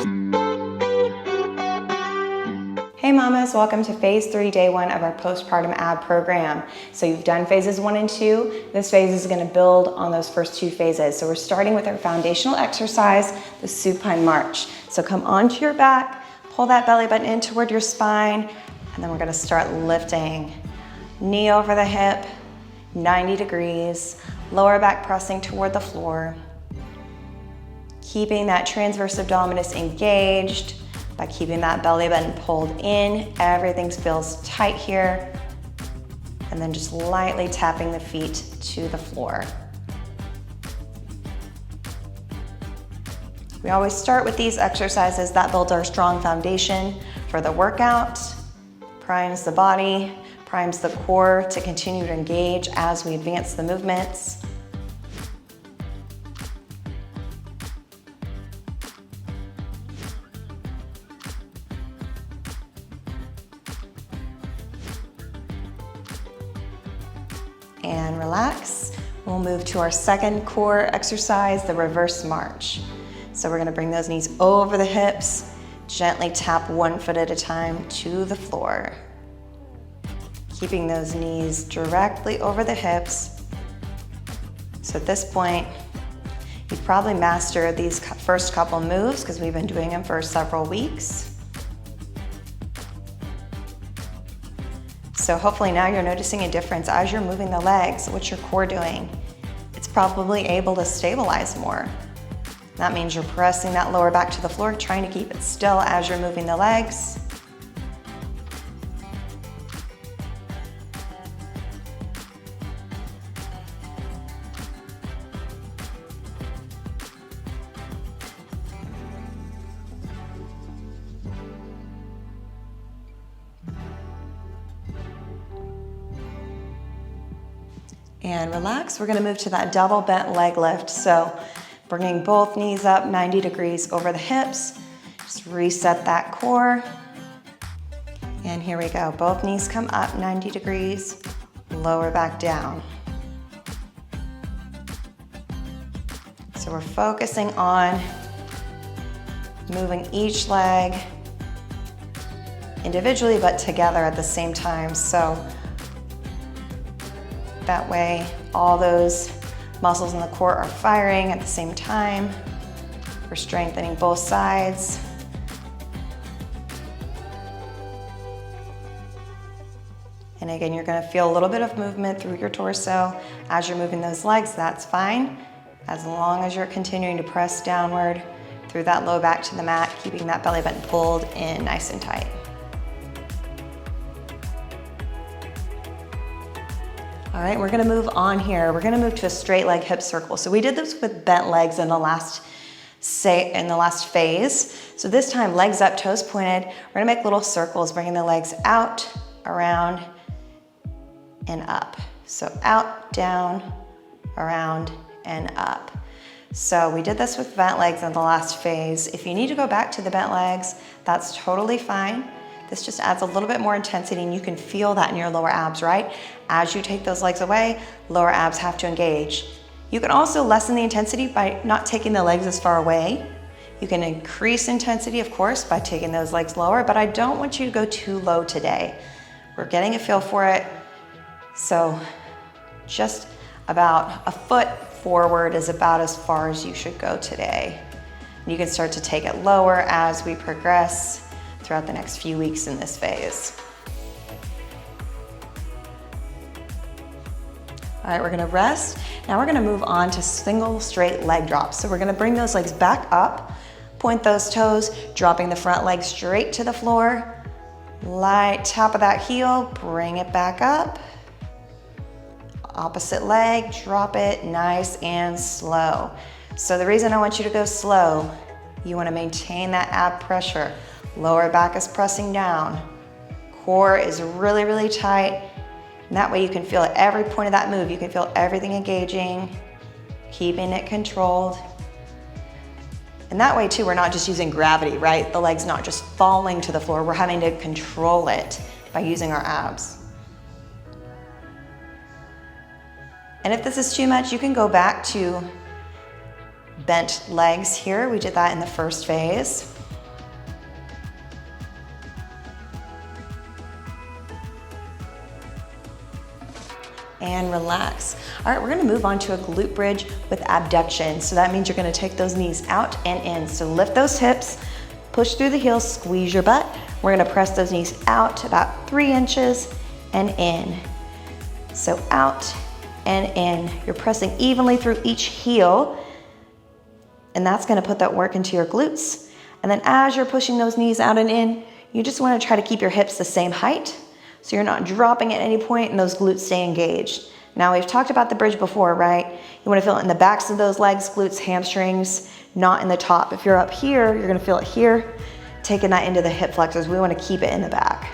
Hey mamas, welcome to phase 3, day 1 of our postpartum ab program. So you've done phases 1 and 2. This phase is going to build on those first 2 phases. So we're starting with our foundational exercise, the supine march. So come onto your back, pull that belly button in toward your spine, and then we're going to start lifting. Knee over the hip, 90 degrees, lower back pressing toward the floor. Keeping that transverse abdominis engaged. By keeping that belly button pulled in, everything feels tight here. And then just lightly tapping the feet to the floor. We always start with these exercises that build our strong foundation for the workout, primes the body, primes the core to continue to engage as we advance the movements. And relax. We'll move to our second core exercise, the reverse march. So we're gonna bring those knees over the hips, gently tap one foot at a time to the floor. Keeping those knees directly over the hips. So at this point, you've probably mastered these first couple moves because we've been doing them for several weeks. So hopefully now you're noticing a difference as you're moving the legs. What's your core doing? It's probably able to stabilize more. That means you're pressing that lower back to the floor, trying to keep it still as you're moving the legs. And relax. We're gonna move to that double bent leg lift. So bringing both knees up 90 degrees over the hips. Just reset that core. And here we go. Both knees come up 90 degrees, lower back down. So we're focusing on moving each leg individually but together at the same time. So that way, all those muscles in the core are firing at the same time. We're strengthening both sides. And again, you're gonna feel a little bit of movement through your torso as you're moving those legs. That's fine, as long as you're continuing to press downward through that low back to the mat, keeping that belly button pulled in nice and tight. All right, we're gonna move on here. We're gonna move to a straight leg hip circle. So we did this with bent legs in the last phase. So this time, legs up, toes pointed. We're gonna make little circles, bringing the legs out, around, and up. So out, down, around, and up. So we did this with bent legs in the last phase. If you need to go back to the bent legs, that's totally fine. This just adds a little bit more intensity, and you can feel that in your lower abs, right? As you take those legs away, lower abs have to engage. You can also lessen the intensity by not taking the legs as far away. You can increase intensity, of course, by taking those legs lower, but I don't want you to go too low today. We're getting a feel for it. So just about a foot forward is about as far as you should go today. You can start to take it lower as we progress throughout the next few weeks in this phase. All right, we're gonna rest. Now we're gonna move on to single straight leg drops. So we're gonna bring those legs back up, point those toes, dropping the front leg straight to the floor. Light tap of that heel, bring it back up. Opposite leg, drop it nice and slow. So the reason I want you to go slow, you wanna maintain that ab pressure. Lower back is pressing down. Core is really, really tight. And that way you can feel at every point of that move, you can feel everything engaging, keeping it controlled. And that way too, we're not just using gravity, right? The leg's not just falling to the floor, we're having to control it by using our abs. And if this is too much, you can go back to bent legs here. We did that in the first phase. and relax. All right, we're gonna move on to a glute bridge with abduction. So that means you're gonna take those knees out and in. So lift those hips, push through the heels, squeeze your butt. We're gonna press those knees out about 3 inches and in. So out and in. You're pressing evenly through each heel, and that's gonna put that work into your glutes. And then as you're pushing those knees out and in, you just wanna try to keep your hips the same height so you're not dropping at any point and those glutes stay engaged. Now we've talked about the bridge before, right? You wanna feel it in the backs of those legs, glutes, hamstrings, not in the top. If you're up here, you're gonna feel it here, taking that into the hip flexors. We wanna keep it in the back.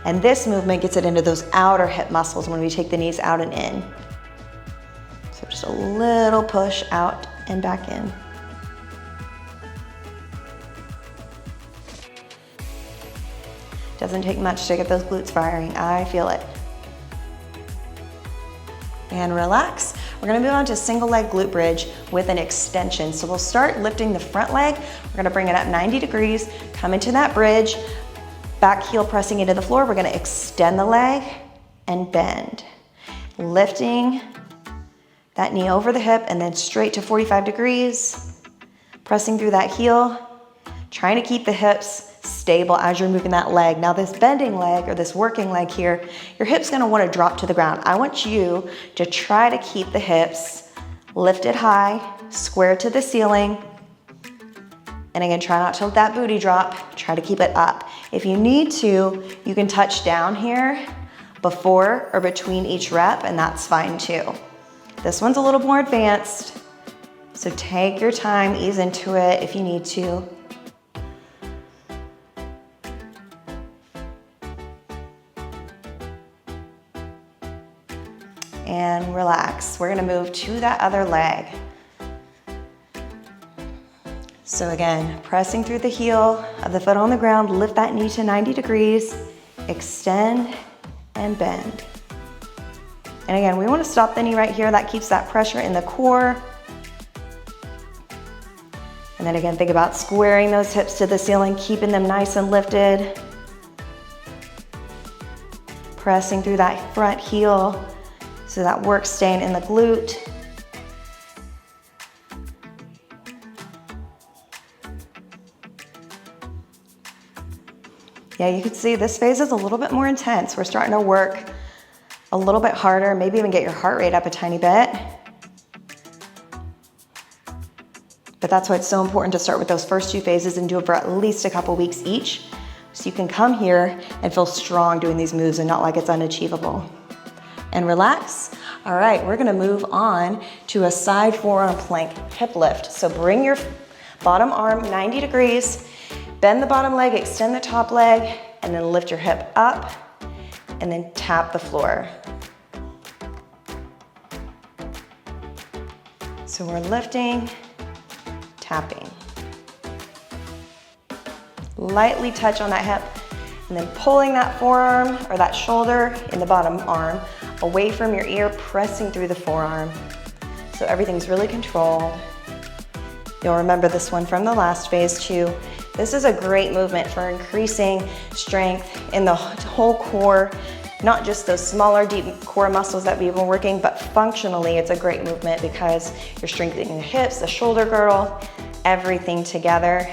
And this movement gets it into those outer hip muscles when we take the knees out and in. So just a little push out and back in. Doesn't take much to get those glutes firing. I feel it. And relax. We're gonna move on to single leg glute bridge with an extension. So we'll start lifting the front leg. We're gonna bring it up 90 degrees, come into that bridge, back heel pressing into the floor. We're gonna extend the leg and bend. Lifting that knee over the hip and then straight to 45 degrees. Pressing through that heel, trying to keep the hips stable as you're moving that leg. Now this bending leg or this working leg here, your hip's gonna wanna drop to the ground. I want you to try to keep the hips lifted high, square to the ceiling. And again, try not to let that booty drop. Try to keep it up. If you need to, you can touch down here before or between each rep, and that's fine too. This one's a little more advanced, so take your time, ease into it if you need to. And relax. We're gonna move to that other leg. So again, pressing through the heel of the foot on the ground, lift that knee to 90 degrees, extend and bend. And again, we wanna stop the knee right here. That keeps that pressure in the core. And then again, think about squaring those hips to the ceiling, keeping them nice and lifted. Pressing through that front heel so that work's staying in the glute. Yeah, you can see this phase is a little bit more intense. We're starting to work a little bit harder, maybe even get your heart rate up a tiny bit. But that's why it's so important to start with those first 2 phases and do it for at least a couple weeks each, so you can come here and feel strong doing these moves and not like it's unachievable. And relax. All right, we're gonna move on to a side forearm plank hip lift. So bring your bottom arm 90 degrees, bend the bottom leg, extend the top leg, and then lift your hip up, and then tap the floor. So we're lifting, tapping. Lightly touch on that hip, and then pulling that forearm or that shoulder in the bottom arm away from your ear, pressing through the forearm. So everything's really controlled. You'll remember this one from the last phase too. This is a great movement for increasing strength in the whole core, not just those smaller deep core muscles that we've been working, but functionally it's a great movement because you're strengthening the hips, the shoulder girdle, everything together.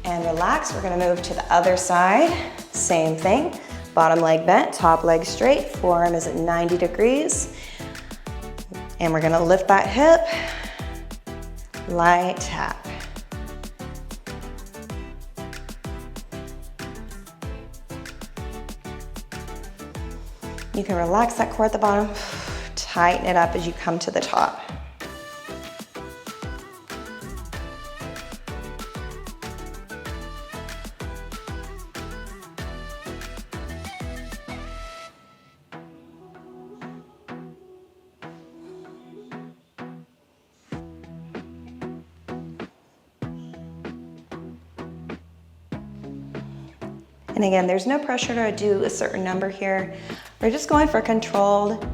And relax, we're gonna move to the other side. Same thing, bottom leg bent, top leg straight, forearm is at 90 degrees. And we're gonna lift that hip, light tap. You can relax that core at the bottom, tighten it up as you come to the top. And again, there's no pressure to do a certain number here. We're just going for controlled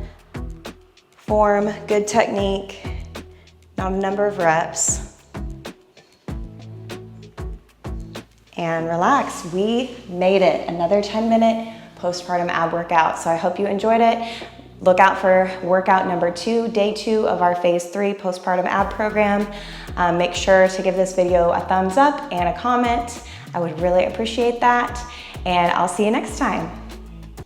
form, good technique, not a number of reps. and relax. We made it. Another 10-minute postpartum ab workout. So I hope you enjoyed it. Look out for workout number 2, day 2 of our phase 3 postpartum ab program. Make sure to give this video a thumbs up and a comment. I would really appreciate that. And I'll see you next time.